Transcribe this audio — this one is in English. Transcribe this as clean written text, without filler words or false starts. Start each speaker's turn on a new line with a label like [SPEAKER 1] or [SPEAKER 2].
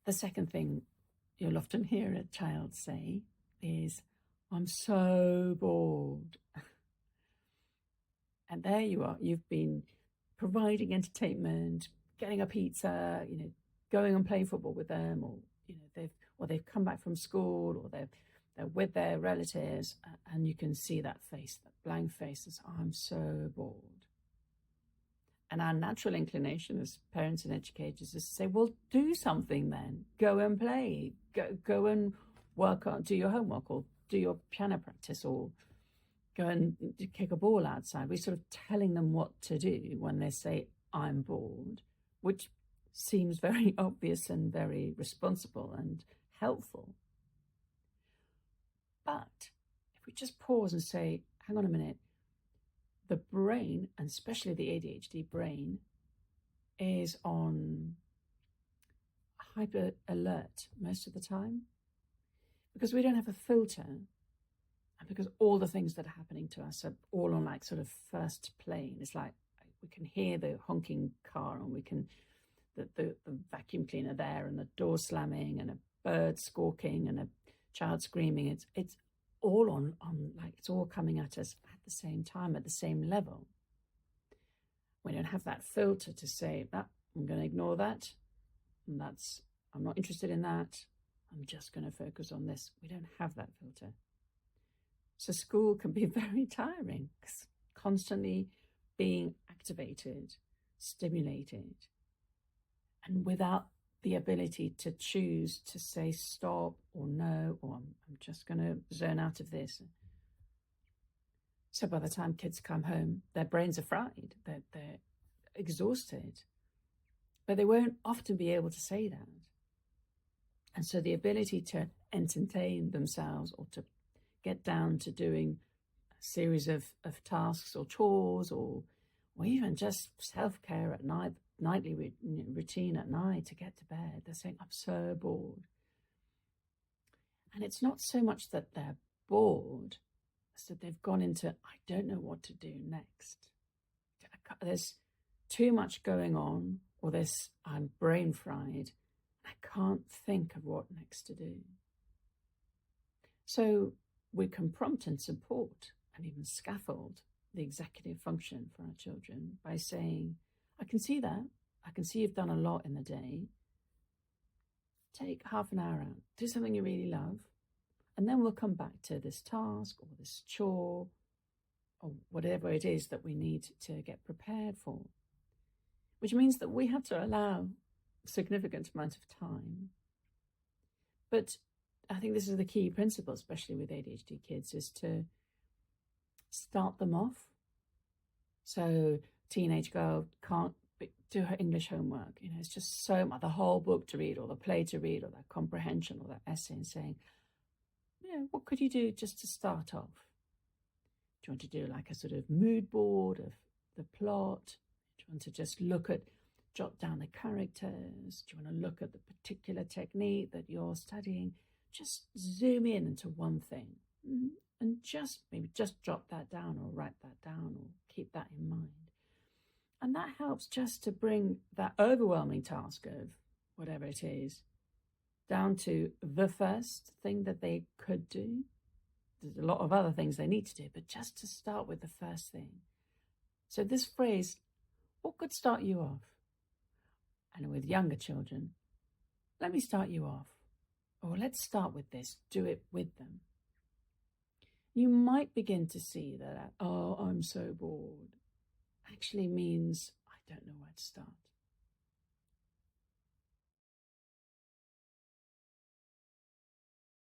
[SPEAKER 1] The second thing you'll often hear a child say is, I'm so bored. And there you are. You've been providing entertainment, getting a pizza, going and playing football with them, or they've come back from school, or they're with their relatives, and you can see that face, that blank face, as I'm so bored. And our natural inclination as parents and educators is to say, well, do something then. Go and play. Go and work on, do your homework, or do your piano practice, or go and kick a ball outside. We're sort of telling them what to do when they say, I'm bored, which seems very obvious and very responsible and helpful. But if we just pause and say, hang on a minute, the brain, and especially the ADHD brain, is on hyper alert most of the time, because we don't have a filter, and because all the things that are happening to us are all on like sort of first plane. It's like we can hear the honking car, and we can the vacuum cleaner there, and the door slamming, and a bird squawking, and a child screaming. It's all on like it's all coming at us at the same time, at the same level. We don't have that filter to say that I'm going to ignore that, and I'm not interested in that. I'm just going to focus on this. We don't have that filter. So school can be very tiring, because constantly being activated, stimulated, and without the ability to choose to say stop or no, or I'm just going to zone out of this. So by the time kids come home, their brains are fried, they're exhausted, but they won't often be able to say that. And so the ability to entertain themselves, or to get down to doing a series of tasks or chores, or even just self-care at night, nightly routine at night to get to bed, they're saying, I'm so bored. And it's not so much that they're bored, as that they've gone into, I don't know what to do next. There's too much going on, or I'm brain fried. I can't think of what next to do. So we can prompt and support and even scaffold the executive function for our children by saying, I can see that. I can see you've done a lot in the day. Take half an hour out. Do something you really love. And then we'll come back to this task or this chore or whatever it is that we need to get prepared for. Which means that we have to allow a significant amount of time. But I think this is the key principle, especially with ADHD kids, is to start them off. So teenage girl can't do her English homework. It's just so much, the whole book to read, or the play to read, or that comprehension, or that essay, and saying, what could you do just to start off? Do you want to do like a sort of mood board of the plot? Do you want to just jot down the characters? Do you want to look at the particular technique that you're studying? Just zoom in into one thing, and maybe just jot that down, or write that down, or keep that in mind. And that helps just to bring that overwhelming task of whatever it is down to the first thing that they could do. There's a lot of other things they need to do, but just to start with the first thing. So this phrase, what could start you off? And with younger children, let me start you off. Or let's start with this, do it with them. You might begin to see that, I'm so bored, actually means I don't know where to start.